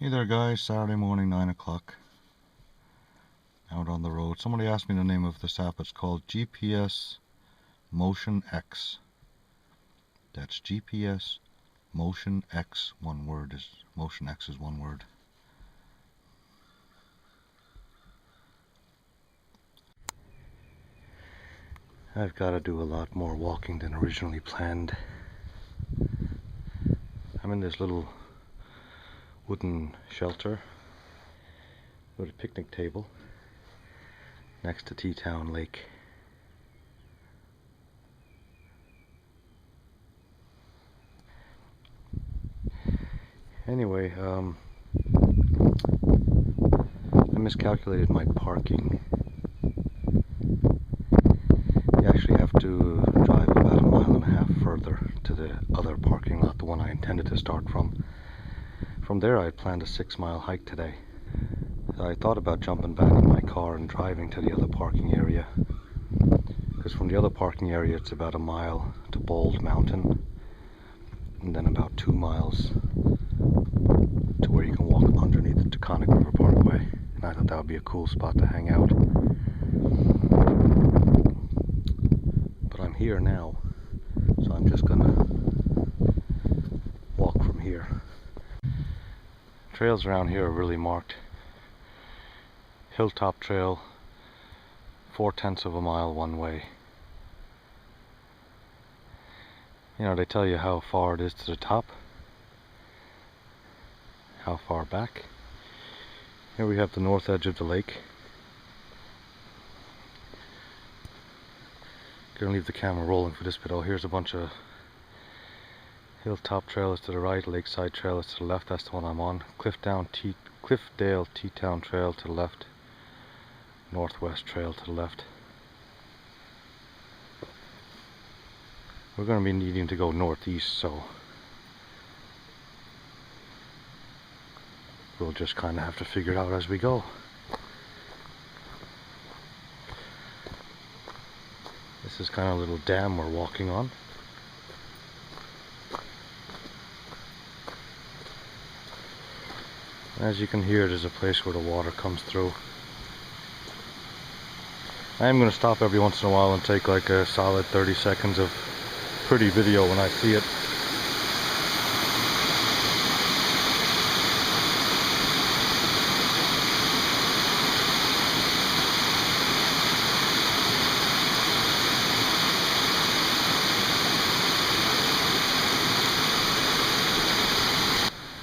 Hey there guys, Saturday morning 9 o'clock, out on the road. Somebody asked me the name of this app. It's called GPS Motion X. That's GPS Motion X, one word. Motion X is one word. I've got to do a lot more walking than originally planned. I'm in this little wooden shelter with a picnic table next to Teton Lake. Anyway, I miscalculated my parking. You actually have to drive about 1.5 miles further to the other parking lot, the one I intended to start from. From there I had planned a 6-mile hike today. So I thought about jumping back in my car and driving to the other parking area, because from the other parking area it's about 1 mile to Bald Mountain, and then about 2 miles to where you can walk underneath the Taconic River Parkway. And I thought that would be a cool spot to hang out. But I'm here now, so I'm just gonna walk from here. Trails around here are really marked. Hilltop Trail, 0.4 miles one way. You know, they tell you how far it is to the top, how far back. Here we have the north edge of the lake. Gonna leave the camera rolling for this bit. Oh, here's a bunch of Hilltop Trail is to the right, Lakeside Trail is to the left. That's the one I'm on. Cliffdale Teton Trail to the left. Northwest Trail to the left. We're going to be needing to go northeast, so we'll just kind of have to figure it out as we go. This is kind of a little dam we're walking on. As you can hear, there's a place where the water comes through. I am going to stop every once in a while and take like a solid 30 seconds of pretty video when I see it.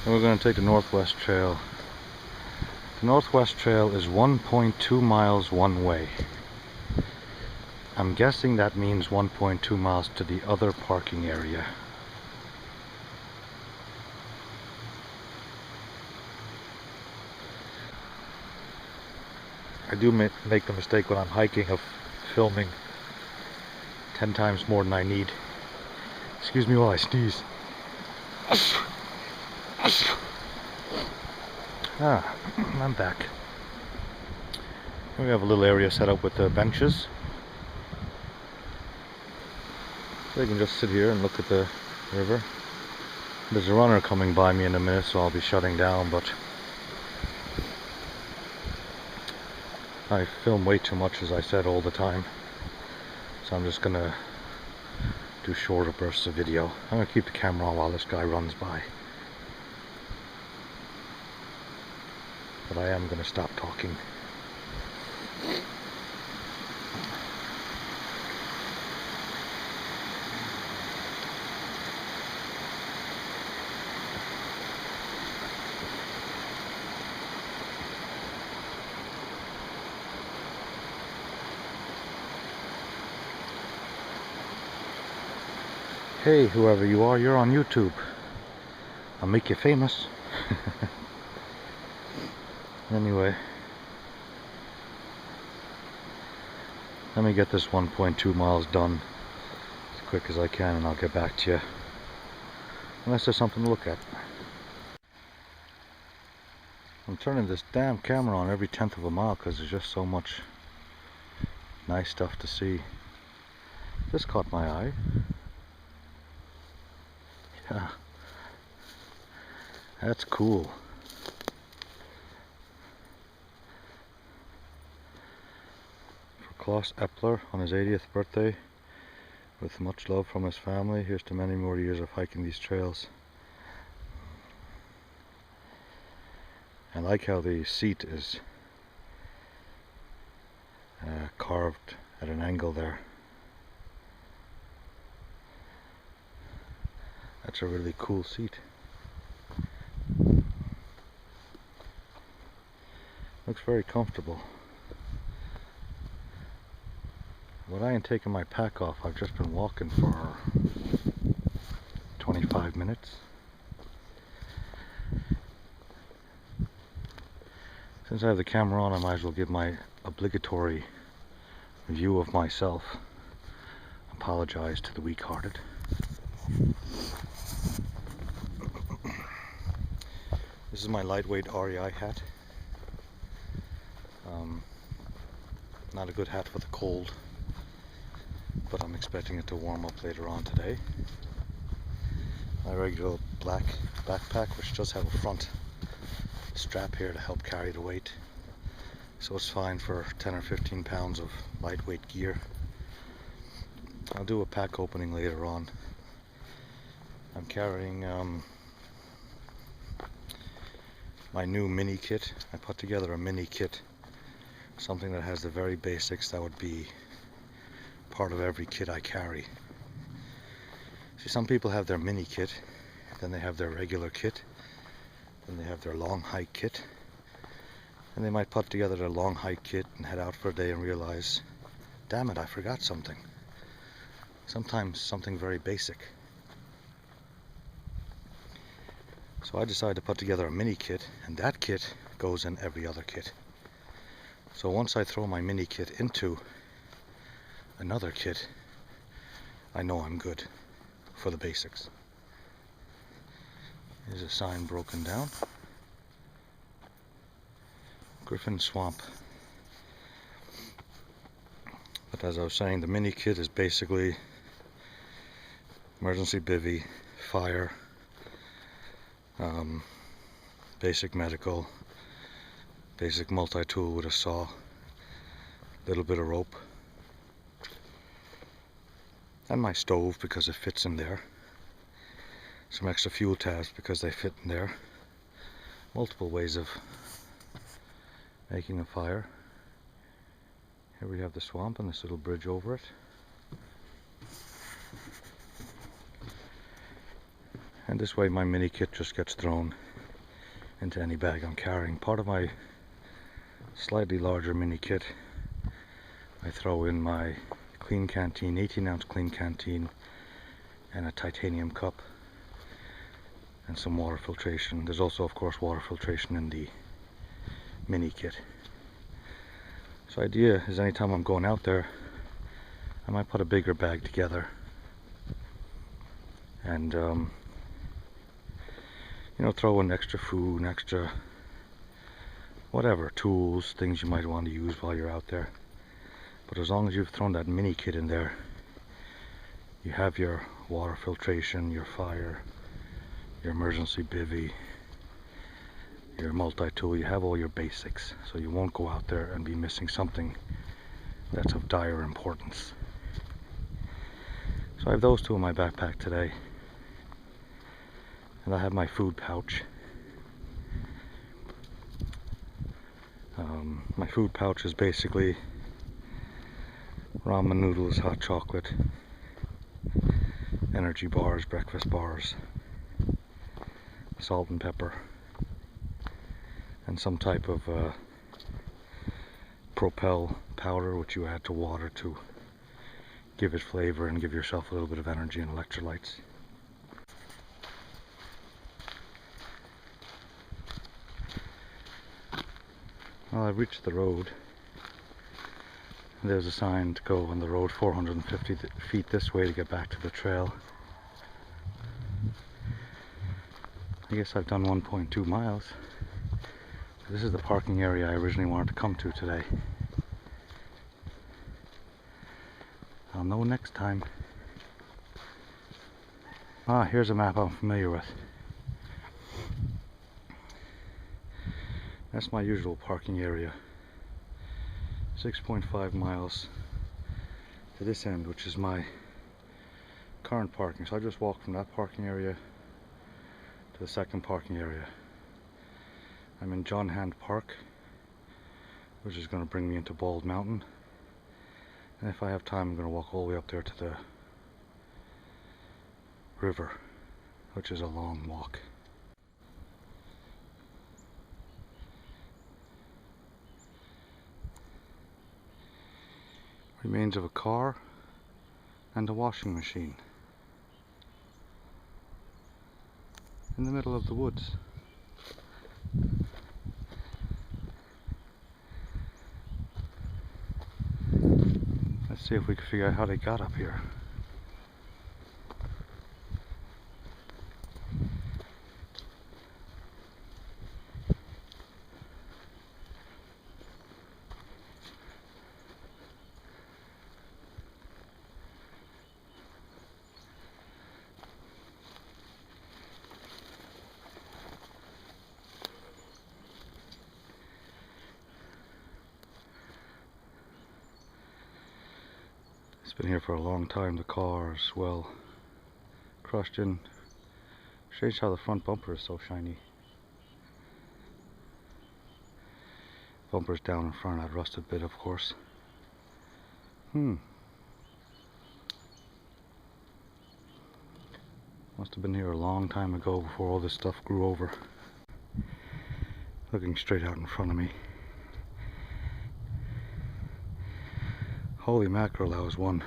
And we're going to take the Northwest Trail. The Northwest Trail is 1.2 miles one way. I'm guessing that means 1.2 miles to the other parking area. I do make the mistake when I'm hiking of filming 10 times more than I need. Excuse me while I sneeze. I'm back. We have a little area set up with the benches. So you can just sit here and look at the river. There's a runner coming by me in a minute, so I'll be shutting down, but I film way too much, as I said, all the time. So I'm just gonna do shorter bursts of video. I'm gonna keep the camera on while this guy runs by. But I am gonna stop talking. Hey, whoever you are, you're on YouTube. I'll make you famous. Anyway, let me get this 1.2 miles done as quick as I can, and I'll get back to you. Unless there's something to look at. I'm turning this damn camera on every 1/10 of a mile because there's just so much nice stuff to see. This caught my eye. Yeah, that's cool. boss Epler on his 80th birthday. With much love from his family, here's to many more years of hiking these trails. I like how the seat is carved at an angle there. That's a really cool seat. Looks very comfortable. But I ain't taking my pack off. I've just been walking for 25 minutes. Since I have the camera on, I might as well give my obligatory view of myself. Apologize to the weak-hearted. This is my lightweight REI hat. Not a good hat for the cold, but I'm expecting it to warm up later on today. My regular black backpack, which does have a front strap here to help carry the weight, so it's fine for 10 or 15 pounds of lightweight gear. I'll do a pack opening later on. I'm carrying my new mini kit. I put together a mini kit, something that has the very basics that would be part of every kit I carry. See, some people have their mini kit, then they have their regular kit, then they have their long hike kit, and they might put together their long hike kit and head out for a day and realize, damn it, I forgot something. Sometimes something very basic. So I decided to put together a mini kit, and that kit goes in every other kit. So once I throw my mini kit into another kit, I know I'm good for the basics. Here's a sign broken down. Griffin Swamp. But as I was saying, the mini kit is basically emergency bivvy, fire, basic medical, basic multi-tool with a saw, little bit of rope, and my stove because it fits in there, some extra fuel tabs because they fit in there, multiple ways of making a fire. Here we have the swamp and this little bridge over it. And this way my mini kit just gets thrown into any bag I'm carrying. Part of my slightly larger mini kit, I throw in my clean canteen, 18-ounce clean canteen, and a titanium cup, and some water filtration. There's also, of course, water filtration in the mini kit. So the idea is anytime I'm going out there, I might put a bigger bag together and you know, throw in extra food, extra whatever, tools, things you might want to use while you're out there. But as long as you've thrown that mini kit in there, you have your water filtration, your fire, your emergency bivvy, your multi-tool. You have all your basics, so you won't go out there and be missing something that's of dire importance. So I have those two in my backpack today, and I have my food pouch. My food pouch is basically ramen noodles, hot chocolate, energy bars, breakfast bars, salt and pepper, and some type of Propel powder, which you add to water to give it flavor and give yourself a little bit of energy and electrolytes. Well, I've reached the road. There's a sign to go on the road 450 feet this way to get back to the trail. I guess I've done 1.2 miles. This is the parking area I originally wanted to come to today. I'll know next time. Ah, here's a map I'm familiar with. That's my usual parking area. 6.5 miles to this end, which is my current parking. So I just walked from that parking area to the second parking area. I'm in John Hand Park, which is going to bring me into Bald Mountain. And if I have time, I'm going to walk all the way up there to the river, which is a long walk. Remains of a car and a washing machine in the middle of the woods. Let's see if we can figure out how they got up here. It's been here for a long time. The car is well crushed in. Strange how the front bumper is so shiny. Bumper's down in front, that rusted bit, of course. Must have been here a long time ago before all this stuff grew over. Looking straight out in front of me. Holy mackerel, that was one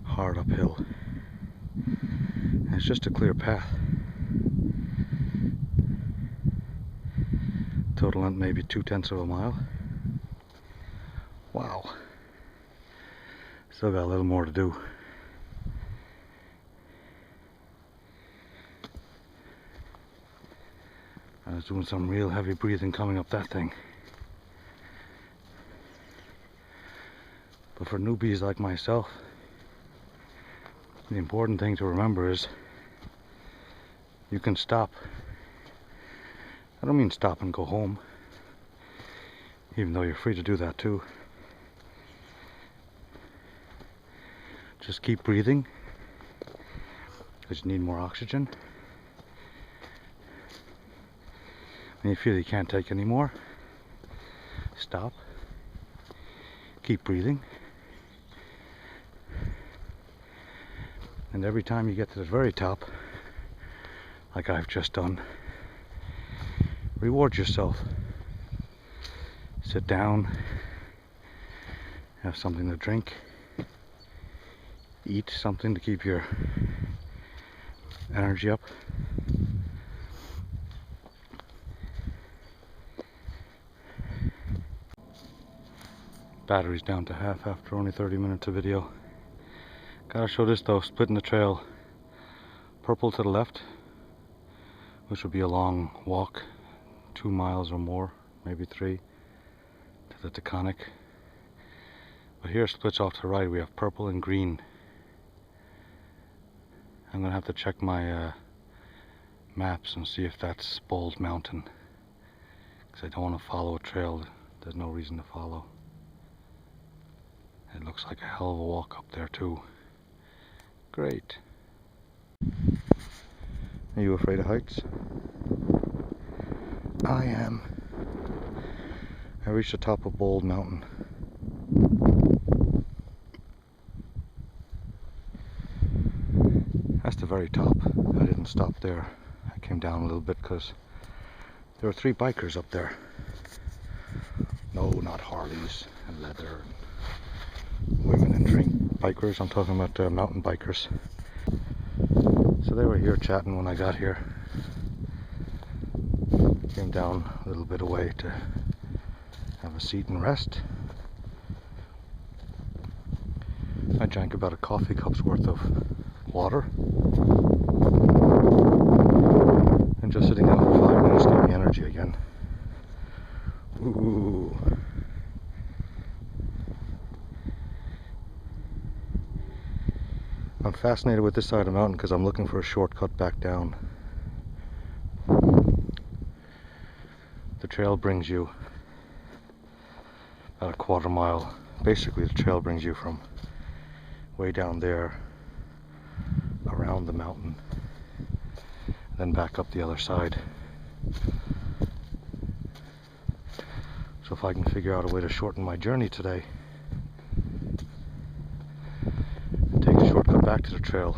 hard uphill. And it's just a clear path. Total length maybe 2/10 of a mile. Wow. Still got a little more to do. I was doing some real heavy breathing coming up that thing. But for newbies like myself, the important thing to remember is you can stop. I don't mean stop and go home, even though you're free to do that too. Just keep breathing, because you need more oxygen. When you feel you can't take any more, stop, keep breathing. And every time you get to the very top, like I've just done, reward yourself. Sit down, have something to drink, eat something to keep your energy up. Battery's down to half after only 30 minutes of video. Gotta show this though, splitting the trail. Purple to the left, which would be a long walk, 2 miles or more, maybe 3, to the Taconic. But here it splits off to the right, we have purple and green. I'm gonna have to check my maps and see if that's Bald Mountain, because I don't want to follow a trail there's no reason to follow. It looks like a hell of a walk up there too. Great. Are you afraid of heights? I am. I reached the top of Bald Mountain. That's the very top. I didn't stop there. I came down a little bit because there were 3 bikers up there. No, not Harleys and leather and women and drink bikers. I'm talking about mountain bikers. So they were here chatting when I got here. Came down a little bit away to have a seat and rest. I drank about a coffee cup's worth of water. And just sitting down for 5 minutes gave me energy again. Ooh. I'm fascinated with this side of the mountain because I'm looking for a shortcut back down. The trail brings you at a quarter mile. Basically the trail brings you from way down there around the mountain, then back up the other side. So if I can figure out a way to shorten my journey today and take a shortcut back to the trail,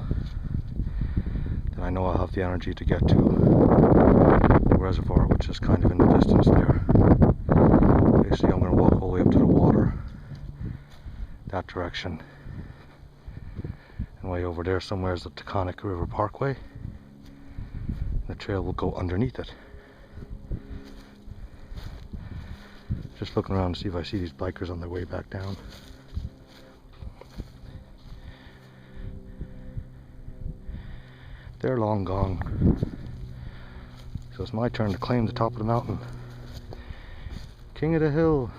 then I know I'll have the energy to get to the reservoir, which is kind of in the distance there. Basically I'm going to walk all the way up to the water, that direction. And way over there somewhere is the Taconic River Parkway. And the trail will go underneath it. Just looking around to see if I see these bikers on their way back down. They're long gone. So it's my turn to claim the top of the mountain. King of the hill.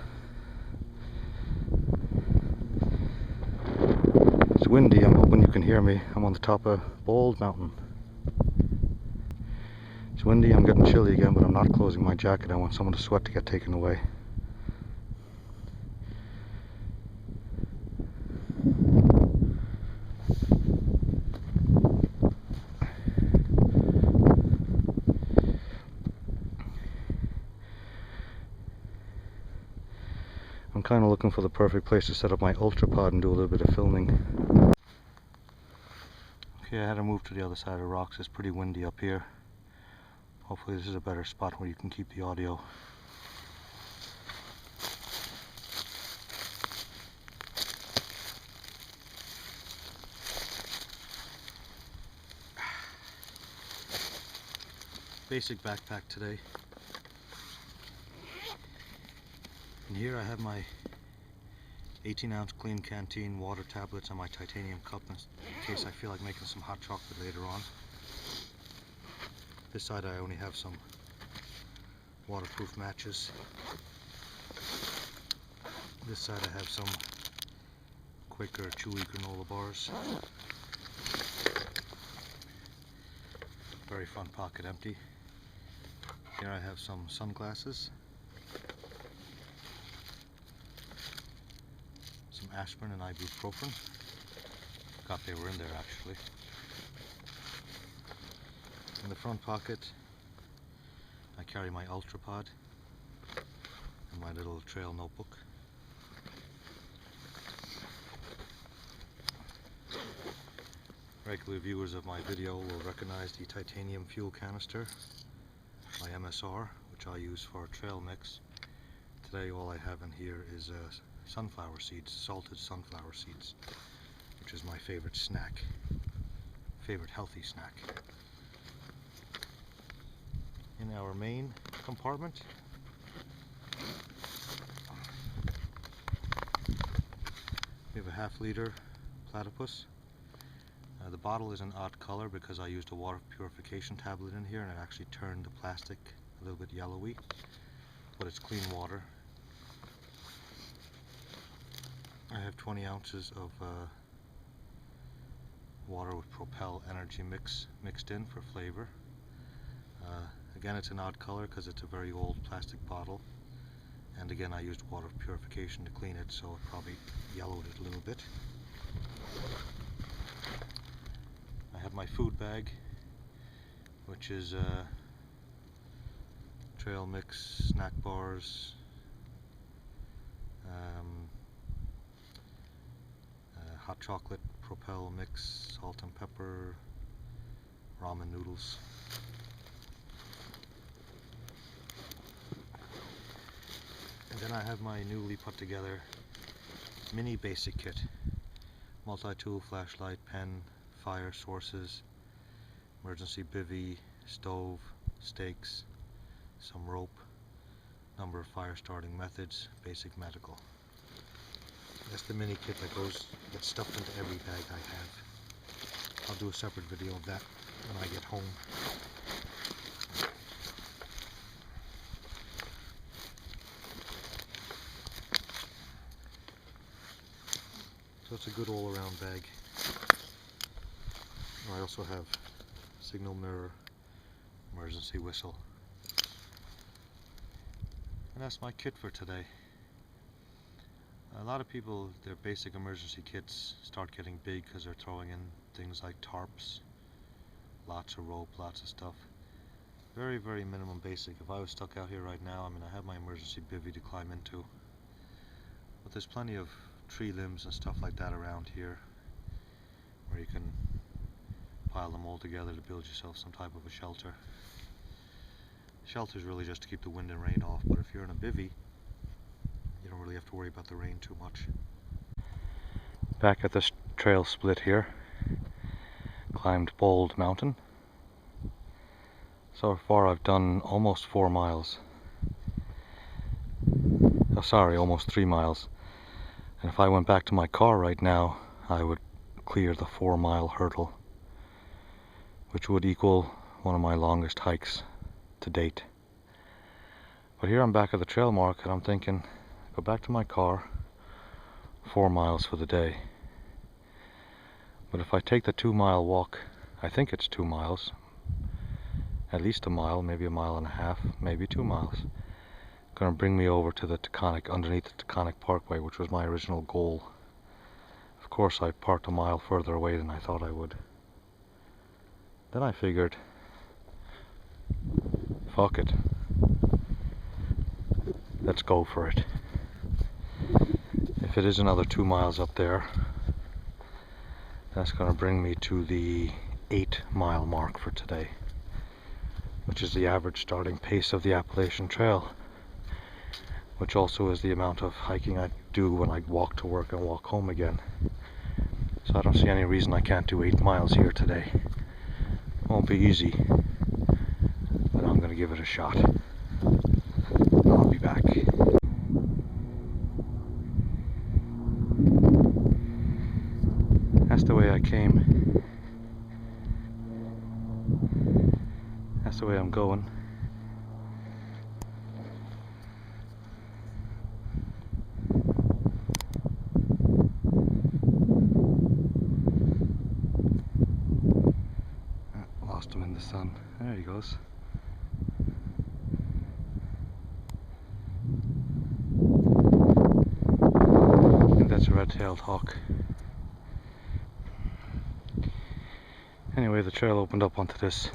It's windy, I'm hoping you can hear me. I'm on the top of Bald Mountain. It's windy, I'm getting chilly again, but I'm not closing my jacket. I want some of the sweat to get taken away. I'm kind of looking for the perfect place to set up my ultrapod and do a little bit of filming. Okay, I had to move to the other side of the rocks. It's pretty windy up here. Hopefully this is a better spot where you can keep the audio. Basic backpack today. And here I have my 18-ounce clean canteen, water tablets, and my titanium cup in case I feel like making some hot chocolate later on. This side I only have some waterproof matches. This side I have some Quaker chewy granola bars. Very front pocket empty. Here I have some sunglasses, some aspirin and ibuprofen. Forgot they were in there actually. In the front pocket I carry my ultrapod and my little trail notebook. Regular viewers of my video will recognize the titanium fuel canister, my MSR, which I use for trail mix. Today all I have in here is sunflower seeds, salted sunflower seeds, which is my favorite snack, favorite healthy snack. In our main compartment, we have a half-liter platypus. The bottle is an odd color because I used a water purification tablet in here and it actually turned the plastic a little bit yellowy, but it's clean water. I have 20 ounces of water with Propel Energy Mix mixed in for flavor. Again, it's an odd color because it's a very old plastic bottle, and again I used water purification to clean it, so it probably yellowed it a little bit. I have my food bag, which is trail mix, snack bars, hot chocolate, Propel mix, salt and pepper, ramen noodles. And then I have my newly put together mini basic kit. Multi-tool, flashlight, pen, fire sources, emergency bivvy, stove, stakes, some rope, number of fire starting methods, basic medical. That's the mini kit that gets stuffed into every bag I have. I'll do a separate video of that when I get home. So it's a good all-around bag. I also have signal mirror, emergency whistle. And that's my kit for today. A lot of people, their basic emergency kits start getting big because they're throwing in things like tarps, lots of rope, lots of stuff. Very, very minimum basic. If I was stuck out here right now, I mean, I have my emergency bivvy to climb into. But there's plenty of tree limbs and stuff like that around here where you can pile them all together to build yourself some type of a shelter. Shelter is really just to keep the wind and rain off, but if you're in a bivvy, you don't really have to worry about the rain too much. Back at this trail split here, climbed Bald Mountain. So far I've done almost 4 miles. Oh, sorry, almost 3 miles. And if I went back to my car right now, I would clear the 4-mile hurdle, which would equal one of my longest hikes to date. But here I'm back at the trail mark and I'm thinking, go back to my car, 4 miles for the day. But if I take the 2-mile walk, I think it's 2 miles, at least a mile, maybe a mile and a half, maybe 2 miles. Gonna bring me over to the Taconic, underneath the Taconic Parkway, which was my original goal. Of course I parked a mile further away than I thought I would. Then I figured, fuck it, let's go for it. If it is another 2 miles up there, that's gonna bring me to the 8-mile mark for today, which is the average starting pace of the Appalachian Trail, which also is the amount of hiking I do when I walk to work and walk home again. So I don't see any reason I can't do 8 miles here today. Won't be easy, but I'm gonna give it a shot. I'll be back. That's the way I came. That's the way I'm going. Lost him in the sun. There he goes. I think that's a red-tailed hawk. Anyway, the trail opened up onto this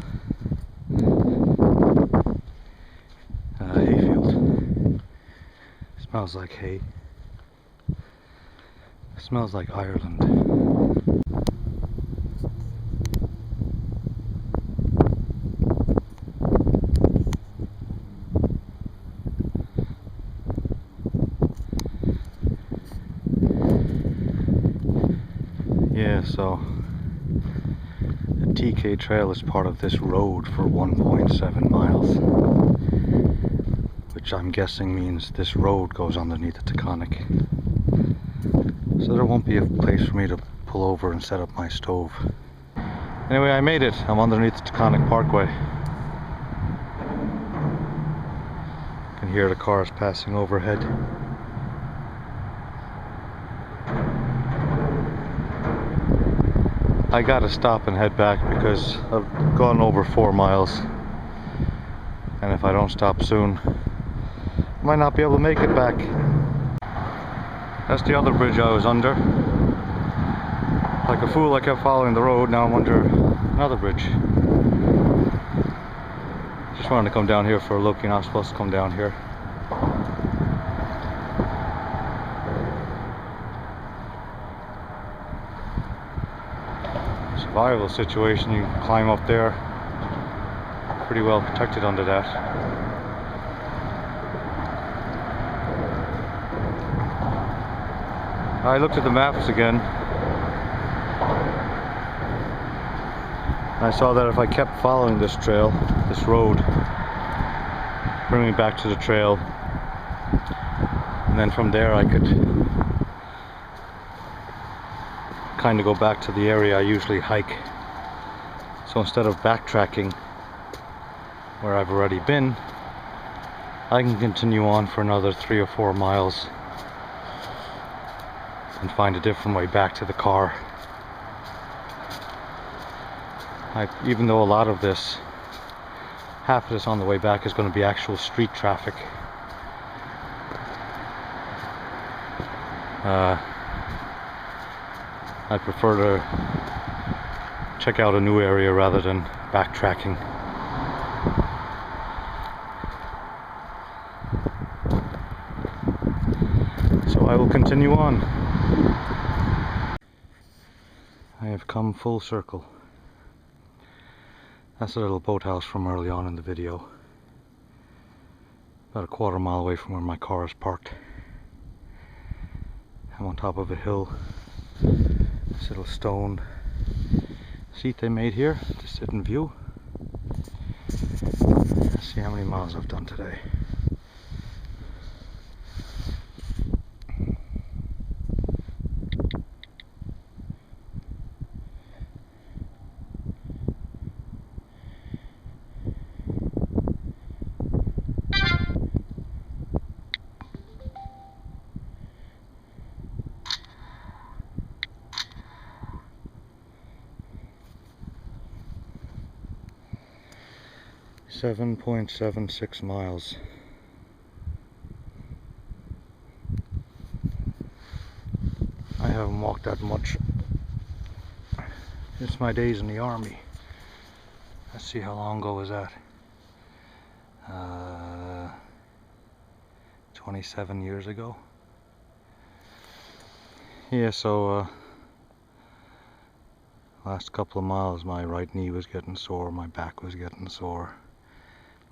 hayfield. Smells like hay. Smells like Ireland. Yeah, so the TK Trail is part of this road for 1.7 miles, which I'm guessing means this road goes underneath the Taconic. So there won't be a place for me to pull over and set up my stove. Anyway, I made it. I'm underneath the Taconic Parkway. You can hear the cars passing overhead. I gotta stop and head back because I've gone over 4 miles, and if I don't stop soon, I might not be able to make it back. That's the other bridge I was under. Like a fool, I kept following the road. Now I'm under another bridge. Just wanted to come down here for a look. You're not supposed to come down here. Survival situation, you can climb up there. Pretty well protected under that. I looked at the maps again. I saw that if I kept following this trail, this road, bring me back to the trail, and then from there I could kind of go back to the area I usually hike. So instead of backtracking where I've already been, I can continue on for another 3 or 4 miles and find a different way back to the car. Even though a lot of this, half of this on the way back is going to be actual street traffic. I prefer to check out a new area rather than backtracking. So I will continue on. I have come full circle. That's a little boathouse from early on in the video. About a quarter mile away from where my car is parked. I'm on top of a hill. This little stone seat they made here to sit and view. Let's see how many miles I've done today. .76 miles. I haven't walked that much since my days in the army. Let's see, how long ago was that? 27 years ago. Yeah, so last couple of miles my right knee was getting sore, my back was getting sore,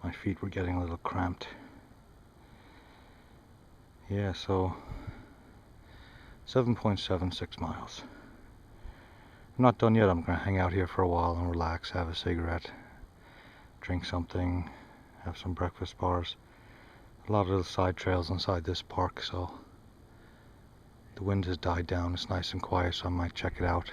my feet were getting a little cramped. Yeah, so 7.76 miles. I'm not done yet. I'm going to hang out here for a while and relax, have a cigarette, drink something, have some breakfast bars. A lot of little side trails inside this park, so the wind has died down. It's nice and quiet, so I might check it out.